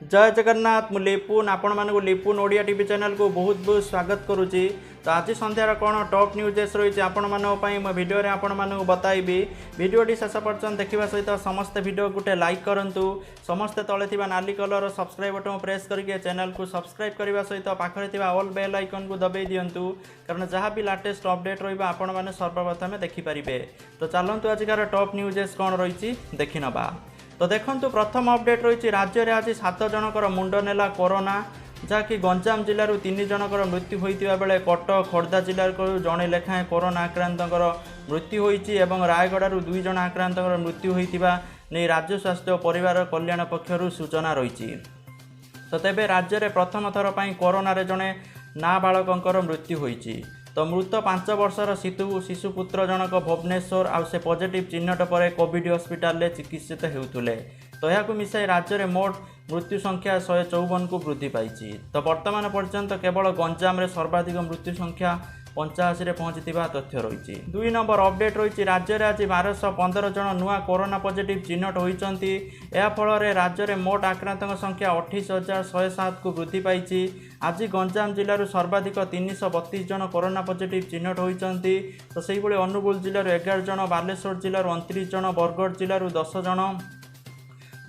जय जगन्नाथ मु लिपुन आपण मानक लिपुन ओडिया टीवी चैनल को बहुत बहुत स्वागत करुच्ची। तो आज सन्धार कौन टॉप न्यूजेस रही आपण मैं भिडियो आपण मानक बताइबी। भिडियोटी शेष पर्यंत देखा सहित समस्त भिडियो गोटे लाइक करूँ। समस्ते तले थिबा नाली कलर सब्सक्राइब बटन प्रेस करके चैनल को सब्सक्राइब करने सहित पाखरे थिबा ऑल बेल आइकन को दबाई दिंतु, कारण जहाँ भी लेटेस्ट अपडेट रहा आपण मैंने सर्वप्रथम देखिपारे। तो चलतु आजिकार टॉप न्यूजेस कौन रही देखि नबा। तो देखंतु प्रथम अपडेट रही राज्य में आज 7 जनकर मुंड नेला कोरोना, जहाँकि गंजाम जिलूर 3 जनकर मृत्यु होता बेले कटक खोर्धा जिलार जड़े लेखाएं कोरोना आक्रांतर मृत्यु होती और रायगड़ू 2 जन आक्रांतर मृत्यु होता नहीं राज्य स्वास्थ्य और परिवार कल्याण पक्षर सूचना रही। तो तेबे राज्य में प्रथम थर पर कोरोना जड़े नाबालकर मृत्यु होती। तो मृत 5 वर्षर शिशुपुत्र जनक भुवनेश्वर आउ से पॉजिटिव चिन्हट पर कोविड हस्पिटाल चिकित्सित होते। तो यह मिसाई राज्य में मोट मृत्यु संख्या 154 को वृद्धि पाई। तो वर्तमान पर्यंत केवल गंजाम रे सर्वाधिक मृत्यु संख्या 85 पहुंची तथ्य रही। 2 नंबर अपडेट रही राज्य में आज 1215 जन नुआ कोरोना पॉजिटिव चिन्हट होती। यह फल राज्य में मोट आक्रांतों संख्या 28,107 को वृद्धि पाई। आज गंजाम जिलूर सर्वाधिक 332 जन कोरोना पॉजिटिव चिन्हट होती। तो से अनुगुल जिलूर 11 जन, बालेश्वर जिलूर 29 जन, बरगढ़ जिलूर 10 जन,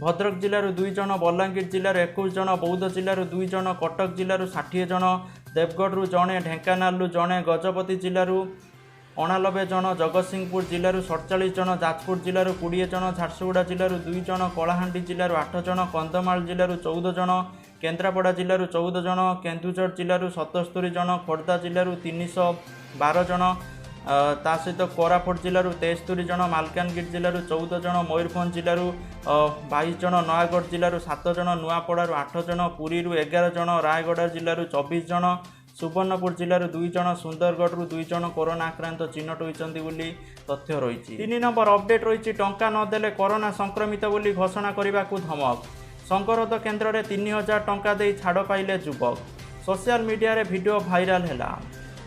भद्रक जिलूर 2 जन, बलांगीर जिलूर 21 जन, बौद्ध जिलूर 2 जन, कटक जिलूर 60 जन, देवगढ़ जड़े, ढेंकानालू जड़े, गजपति जिलूर 89 जन, जगतसिंहपुर जिलूर 47 जन, जाजपुर जिलूर 20 जन, झारसुगुड़ा जिलूर 2 जन, कलाहांडी जिलूर 8 जन, कंधमाल जिलूर 14 जन, केन्द्रापड़ा जिलूर 14 जन, केन्दुझर जिलूर 77 जन, खोर्धा जिलूर 312 जन, ता सहित कोरापुट जिलूर 73 जन, मालकानगिरी जिलूर 14 जन, मयूरभंज जिलूर 22 जन, नयागढ़ जिलूर 7 जन, नुआपड़ारू 8 जन, पुरी 11 जन, रायगड़ा जिलूर 24 जन, सुवर्णपुर जिलूर 2 जन, सुंदरगढ़ 2 जन कोरोना आक्रांत चिन्हट होती बोली तथ्य रही। 3 नंबर अपडेट रही टंका नदेले कोरोना संक्रमित बोली घोषणा करने को धमक। संगरोध केन्द्र में 3000 टंका दे छाड़ पाइले युवक। सोशल मीडिया रे वीडियो भाइराल है।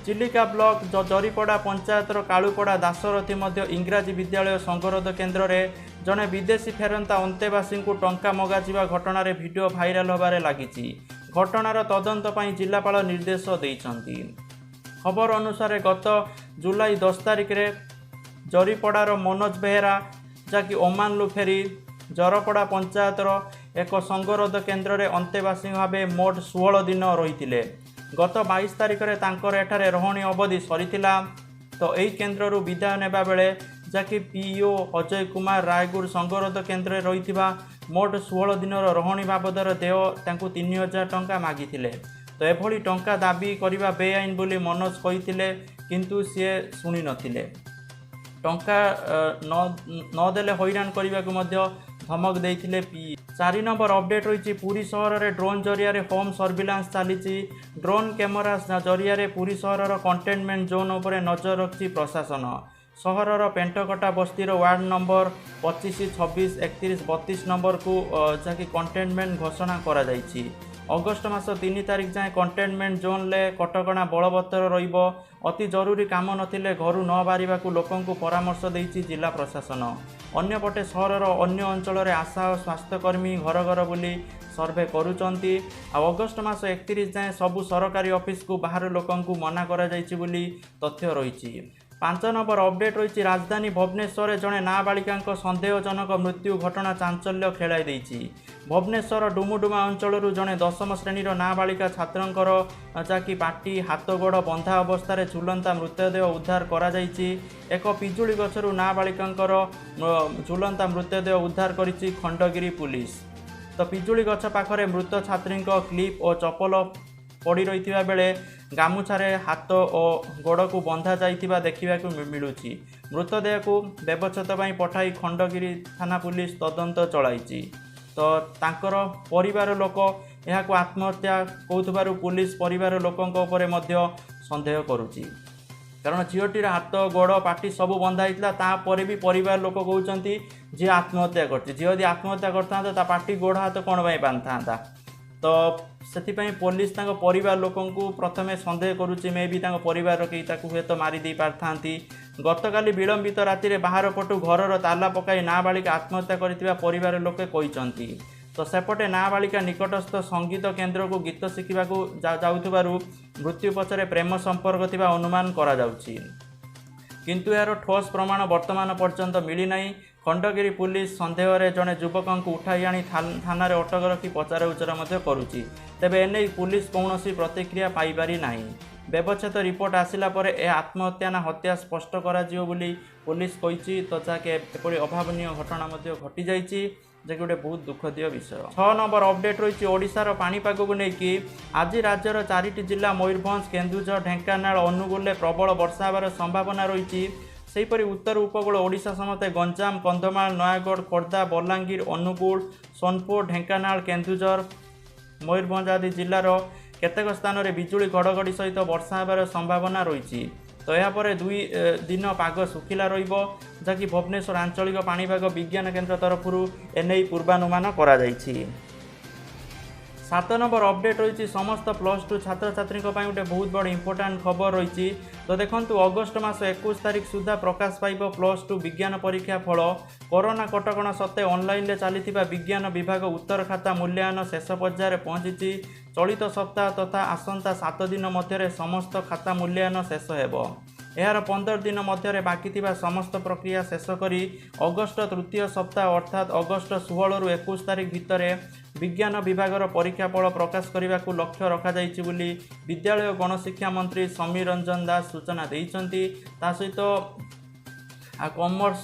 चिलिका ब्लॉक जरीपड़ा पंचायतर कालुपड़ा दासरथी इंग्राजी विद्यालय संगरोध केन्द्र में जड़े विदेशी फेरंता अंतेवासी को टंका मगाजिबा घटना वीडियो भाइराल होबारे लागिछि। घटनार तदंत पर जिलापाल निर्देश देइछन्ति। खबर अनुसार गत जुलाई 10 तारिख रे जरीपड़ार मनोज बेहेरा जहाँकि ओमान लुफेरी जरपड़ा पंचायतर एक संगरोध केन्द्र में अंतेवासी भाव मोट 16 दिन रही। गत 22 तारिख में तांकर एठारे रहोणी अवधि सरीथिला। तो यही केन्द्र विदाय नेबा बेले जहाँकि पीओ अजय कुमार रायगुर संगरोध केन्द्र में रही मोट 16 दिन रहोणी बाबदर देय 3000 टंका मागिथिले। तो एभली टंका दाबी करने बेआईन बोली मनोज कही, किंतु सी शुणी नथिले। टंका नदेले हैरान करने को धमक देइथिले पी। 4 नंबर अपडेट रही पुरी सहर में ड्रोन जरिया होम सर्विलांस चली। ड्रोन कैमेरा जरिया पुरी सहर कंटेनमेंट जोन उपर नजर रखी प्रशासन। सहरर पेंटकटा बस्तीर वार्ड नंबर 25, 26, 31, 32 नंबर को जहाँकि कंटेनमेंट घोषणा करा जाइछि। अगस्ट मास 3 तारिख जाए कंटेनमेंट जोन ले कटकणा बलवत्तर रहिबो। अति जरूरी काम नथिले घरू न बाहरिबाकू लोकंकू परामर्श देइछि जिला प्रशासन। अन्यपटे सहरर अन्य अंचल में आशा और स्वास्थ्यकर्मी घर घर बुली सर्वे करुचंती। अगस्ट मास 31 जाए सबू सरकारी ऑफिस को बाहर लोकंकू मना करा जाइछि बोली तथ्य रही। 5 नंबर अपडेट रही राजधानी भुवनेश्वर जड़े नाबालिका सन्देहजनक मृत्यु घटना चांचल्य खेलाई देइछि। भुवनेश्वर डुमुडुमा अंचल जड़े 10म श्रेणीर नाबालिका छात्रंकर जहाँकि पाटी हाथ गोड़ बंधा अवस्था झुलंता मृतदेह उद्धार करा जाइछि। एक पिजुली गछरू नाबालिकांकर झुलंता मृतदेह उद्धार करिछि खंडगिरी पुलिस। तो पिजुली गछ पाखरे मृत छात्री क्लिप और चपल पड़ी रही बेले गामुछारे हाथ और गोड़ को बंधा जाइथिबा देखिबाकू मिलुछि। मृतदेह को व्यवच्छेद ପାଇଁ पठाई खंडगिरी थाना पुलिस तदंत चलाइछि। तो तांकर परिवार लोक यहाको आत्महत्या कहूथबारु पुलिस परिवार लोकंक उपरे मध्य संदेह करुछि, कारण झीटीर हाथ गोड़ पाटी सब बंधा होता तापर भी परिवार लोक कहते झी आत्महत्या करछि। झी यदि आत्महत्या करता ता पाटी गोड़ हाथ कौन बांध था। तो से पुलिस परिवार लोकंकू प्रथमे संदेह करुच्ची मे भी परिवार कई हुए तो मारिदे पारिथांती। गतकाली विलंबित राति बाहर पटु घरर ताला पकाई नाबालिका आत्महत्या करथिबा परिवार लोके कहिसंती। तो सेपटे नाबालिका निकटस्थ संगीत केन्द्र को गीत शिखा जाउथबारु मृत्यु पछरे प्रेम संपर्क थिबा अनुमान करा जाउछि किंतु यार ठोस प्रमाण वर्तमान पर्यंत मिली नहीं। खंडगिरी पुलिस संदेह रे जड़े युवक को उठाई आनी थाना रे अटक रखी पचार उचरा करुछि तेबे एने पुलिस कौनसी प्रतिक्रिया पाई पारि नाही। व्यवच्छेद रिपोर्ट आसिला परे ए आत्महत्या ना हत्या स्पष्ट करा जियो बोली पुलिस कहिछि। तो जाके एपरि अभावनीय घटना घटी जाइछि जे गोटे बहुत दुखदीय विषय। 6 नंबर अपडेट रही ओडिशार पाणीपाग को लेकिन आज राज्यर 4टी जिला मयूरभंज केन्दुझर ढेंकानाल अनुगुल प्रबल वर्षा होबार संभावना रही। सेहीपरि उत्तर उपकूल ओडिशा समेत गंजाम कंधमाल नयागढ़ खोर्धा बलांगीर अनुगुल सोनपुर ढेंकानाल केन्दुझर मयूरभंज आदि जिलार केतेक स्थान में बिजुली घड़घड़ी सहित वर्षा होबार संभावना रही। तो यापर 2 दिन पाग सुखिला रहिबो जहाँकि भुवनेश्वर आंचलिक पाणीपाग विज्ञान केन्द्र तरफ एने पूर्वानुमान करा जाइछि। 7 नंबर अपडेट रही समस्त +2 छात्र छात्री गोटे बहुत बड़ इंपोर्टाट खबर रही। तो देखो अगस्ट मास 21 तारिख सुधा प्रकाश पाइब +2 विज्ञान परीक्षा फल। कोरोना कटकणा सत्वे ऑनलाइन चली विज्ञान विभाग उत्तर खाता मूल्यांकन शेष पर्यायर पहुंची। चलित सप्ताह तथा आसंता 7 दिन मध्य समस्त खाता मूल्यांकन शेष हेबो। यार 15 दिन मध्य बाकी थिबा समस्त प्रक्रिया शेष करी अगस्ट तृतीय सप्ताह अर्थात अगस्ट 16 रु 21 तारिख भितर विज्ञान विभागर परीक्षा फल प्रकाश करने को लक्ष्य रखा जाइछि बोली विद्यालय गणशिक्षा मंत्री समीर रंजन दास सूचना देइछन्ति। ता सहित कॉमर्स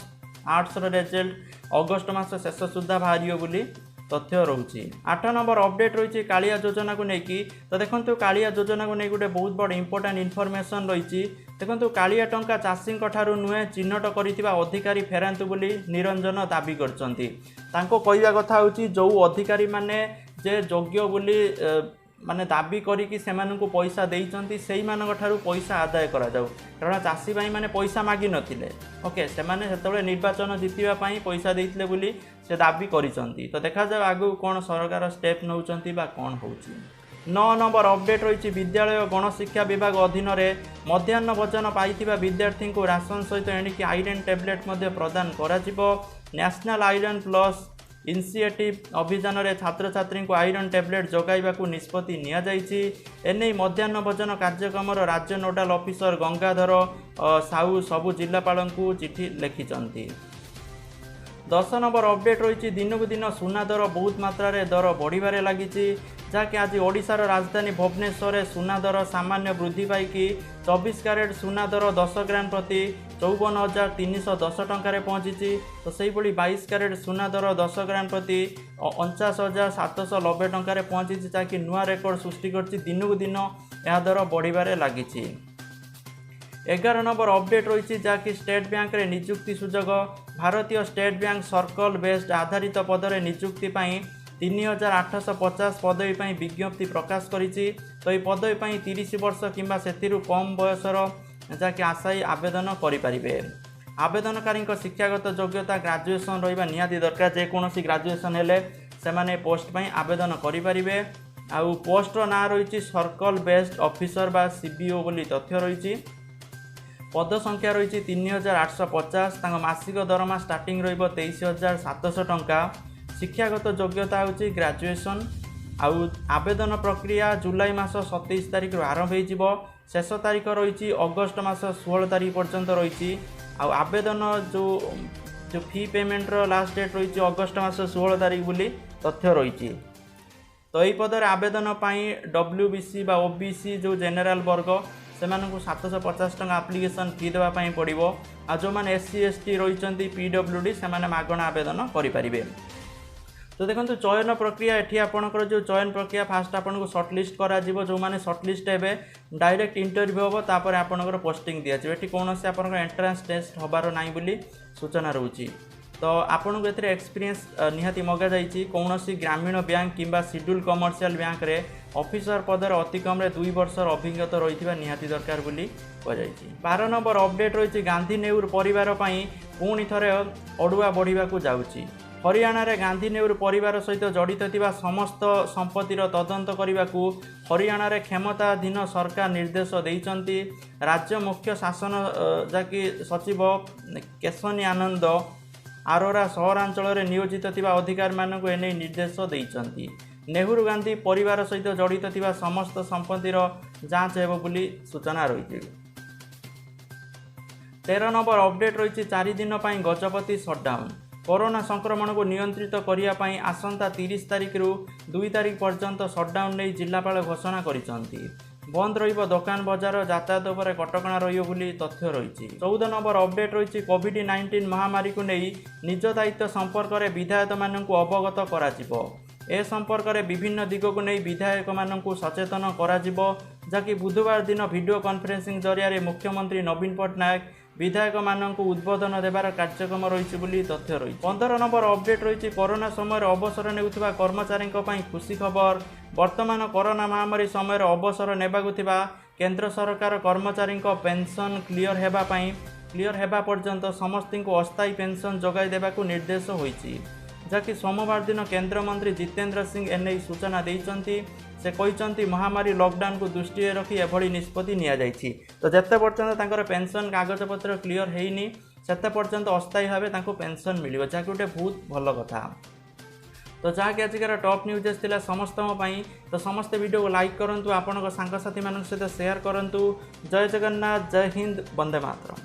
आर्ट्स रिजल्ट अगस्ट मास शेष सुधा बाहरियो बोली तथ्य रोचे। 8 नंबर अपडेट रही कालिया योजना को लेकिन तो देखो कालिया योजना को नहीं गोटे बहुत बड़ इंपोर्टाट इनफॉरमेशन रही। देखो कालिया टंका चाषी ठारू नुहे चिन्हट कर अधिकारी फेरातु बोली निरंजन दाबी करछन्ति। तांको कहवा कथा होची जो अधिकारी माने जे योग्य बोली माने दाबी करिकी सेमानंकु पैसा देइचन्ति सेही मानक ठारू पैसा आदाय करा जाऊ कारण चाषी भाई माने पैसा मागी नथिले। ओके सेमाने सेतबेले निर्वाचन जितिबा पई पैसा देइथिले बोली से दाबी करिसन्ति। तो देखा जाऊ आगु कोन सरकार स्टेप नउचन्ति बा कोन होउची। 9 नंबर अपडेट रही विद्यालय गणशिक्षा विभाग अधीन में मध्याह्न भोजन पाइथिबा विद्यार्थी को राशन सहित एणिकी आयरन टैबलेट प्रदान करा जिवो। नेशनल आयरन प्लस इनिशिएटिव अभियान में छात्र छात्री को आयरन टैबलेट जगाइबा निष्पत्ति निया जाइछि। एने मध्याह्न भोजन कार्यक्रम राज्य नोडाल ऑफिसर गंगाधर साहू सबु जिलापाल को चिठी लिखिछन्ति। 10 नंबर अपडेट रही दिन को दिन सुना दर बहुत मात्रा दर बढ़िबारे लागिछि जहाँकि आज ओडिशार राजधानी भुवनेश्वर सुना दर सामान्य वृद्धि पाई 24 कैरेट सुना दर 10 ग्राम प्रति 54,310 टंकार पहुंची। तो सही 22 कैरेट सुना दर 10 ग्राम प्रति 49,790 टंकार पहुंची जहाँकि नुआ रेकर्ड सृष्टि करछि। दिन को दिन यह दर बढ़िबारे लागिछि। 11 नंबर अपडेट रही जहाँकि स्टेट बैंक रे निजुक्ति सुजोग भारतीय स्टेट बैंक सर्कल बेस्ड आधारित पदरे निजुक्ति 3,850 पदवी पर विज्ञप्ति प्रकाश करिछि। तो ये पदवी पर 30 वर्ष किंबा सेतिरु कम बयसर जहाँकि आशायी आवेदन करें। आवेदनकारी शिक्षागत योग्यता ग्राजुएसन रहा निहाती दरकार जेकोसी ग्राजुएसन हेले से पोस्ट पर आवेदन करें। आउ पोस्टर ना रही सर्कल बेस्ड ऑफिसर बा सीबीओ बोली तथ्य रही। पद संख्या रही 3,850 मासिक दरमा स्टार्टिंग रहिबो 23,700 टंका। शिक्षागत योग्यता होची ग्रेजुएशन। आउ आवेदन प्रक्रिया जुलाई मास 27 तारिख आरंभ हो। शेष तारीख रही अगस्ट मास 16 तारिख पर्यंत रही। आवेदन जो फी पेमेंट लास्ट डेट रही अगस्ट मास 16 तारिख बोली तथ्य रही। तो यही पदर आवेदन WBC बा OBC जो जेनेराल वर्ग से 750 टंका आप्लिकेसन फी देवाई पड़ो। आ जो मैंने SC ST रही PWD से मागणा आवेदन करें। तो देखो चयन प्रक्रिया एठी आपनकर जो चयन प्रक्रिया फास्ट आपको सर्टलिस्ट करा जो मैंने सर्टलिस्ट हे डायरेक्ट इंटरव्यू हम तापर आपनकर पोस्टिंग दिया ये कौन से आपनकर एंट्रांस टेस्ट हबार नाई बोली सूचना रोची। तो आपन को एथरे एक्सपीरियंस निहाती मगा जाइछि। कौन सी ग्रामीण बैंक किंबा शेड्यूल कमर्शियल बैंक रे ऑफिसर पदर अति कम 2 वर्ष अभिज्ञता रही निहाती दरकार बोली कहुई। 12 नंबर अपडेट रही गांधी नेउर परिवार पुणी थे अड़ुआ बढ़ा जाऊँगी। हरियाणा रे गांधी नेउर परिवार सहित जड़ित थिबा समस्त संपत्तिर तदंत करने को हरियाणा रे क्षमताधीन सरकार निर्देश देइचंती। राज्य मुख्य शासन जाकि सचिव केशनी आनंद ଆରୋରା ସହରାଞ୍ଚଳରେ ନିୟୋଜିତ ଥିବା ଅଧିକାରୀମାନଙ୍କୁ ଏନେଇ ନିର୍ଦ୍ଦେଶ ଦେଇଛନ୍ତି। ନେହେରୁ ଗାନ୍ଧୀ ପରିବାର ସହିତ ଜଡ଼ିତ ଥିବା ସମସ୍ତ ସମ୍ପତ୍ତିର ଯାଞ୍ଚ ହେବ ବୋଲି ସୂଚନା ରହିଛି। 13 ନମ୍ବର ଅପଡେଟ୍ ରହିଛି 4 ଦିନ ପାଇଁ ଗଜପତି ସଟ୍ଡାଉନ୍। କରୋନା ସଂକ୍ରମଣକୁ ନିୟନ୍ତ୍ରିତ କରିବା ପାଇଁ ଆସନ୍ତା 30 ତାରିଖରୁ 2 ତାରିଖ ପର୍ଯ୍ୟନ୍ତ ସଟ୍ଡାଉନ୍ ନେଇ ଜିଲ୍ଲାପାଳ ଘୋଷଣା କରିଛନ୍ତି। ବନ୍ଦ ରହିବ ଦୋକାନ ବଜାର, ଯାତାୟାତ ଉପରେ କଟକଣା ରହିବ ବୋଲି ତଥ୍ୟ ରହିଛି। 14 ନମ୍ବର ଅପଡେଟ୍ ରହିଛି କୋଭିଡ୍-19 ମହାମାରୀକୁ ନେଇ ନିଜ ଦାୟିତ୍ୱ ସମ୍ପର୍କରେ ବିଧାୟକମାନଙ୍କୁ ଅବଗତ କରାଯିବ। ଏ ସମ୍ପର୍କରେ ବିଭିନ୍ନ ଦିଗକୁ ନେଇ ବିଧାୟକମାନଙ୍କୁ ସଚେତନ କରାଯିବ, ଯାହାକି ବୁଧବାର ଦିନ ଭିଡ଼ିଓ କନଫରେନ୍ସିଂ ଜରିଆରେ ମୁଖ୍ୟମନ୍ତ୍ରୀ ନବୀନ ପଟ୍ଟନାୟକ ବିଧାୟକମାନଙ୍କୁ ଉଦ୍ବୋଧନ ଦେବାର କାର୍ଯ୍ୟକ୍ରମ ରହିଛି ବୋଲି ତଥ୍ୟ ରହିଛି। 15 ନମ୍ବର ଅପଡେଟ୍ ରହିଛି କରୋନା ସମୟରେ ଅବସର ନେଉଥିବା କର୍ମଚାରୀଙ୍କ ପାଇଁ ଖୁସି ଖବର। ବର୍ତ୍ତମାନ କରୋନା ମହାମାରୀ ସମୟରେ ଅବସର ନେବାକୁ ଥିବା କେନ୍ଦ୍ର ସରକାର କର୍ମଚାରୀଙ୍କ ପେନ୍ସନ୍ କ୍ଲିୟର ହେବା ପର୍ଯ୍ୟନ୍ତ ସମସ୍ତଙ୍କୁ ଅସ୍ଥାୟୀ ପେନ୍ସନ୍ ଯୋଗାଇ ଦେବାକୁ ନିର୍ଦ୍ଦେଶ ହୋଇଛି, ଯାହାକି ସୋମବାର ଦିନ କେନ୍ଦ୍ରମନ୍ତ୍ରୀ ଜିତେନ୍ଦ୍ର ସିଂ ଏନେଇ ସୂଚନା ଦେଇଛନ୍ତି। ସେ କହିଛନ୍ତି ମହାମାରୀ ଲକଡାଉନକୁ ଦୃଷ୍ଟିରେ ରଖି ଏଭଳି ନିଷ୍ପତ୍ତି ନିଆଯାଇଛି। ତ ଯେତେ ପର୍ଯ୍ୟନ୍ତ ତାଙ୍କର ପେନ୍ସନ୍ କାଗଜପତ୍ର କ୍ଲିୟର ହେଇନି ସେତେ ପର୍ଯ୍ୟନ୍ତ ଅସ୍ଥାୟୀ ଭାବେ ତାଙ୍କୁ ପେନ୍ସନ୍ ମିଳିବ, ଯାହାକି ଗୋଟେ ବହୁତ ଭଲ କଥା। ତ ଯାହାକି ଆଜିକାର ଟପ୍ ନ୍ୟୁଜେସ୍ ଥିଲା ସମସ୍ତଙ୍କ ପାଇଁ। ତ ସମସ୍ତେ ଭିଡ଼ିଓକୁ ଲାଇକ୍ କରନ୍ତୁ, ଆପଣଙ୍କ ସାଙ୍ଗସାଥିମାନଙ୍କ ସହିତ ସେୟାର କରନ୍ତୁ। ଜୟ ଜଗନ୍ନାଥ, ଜୟ ହିନ୍ଦ, ବନ୍ଦେ ମାତରମ୍।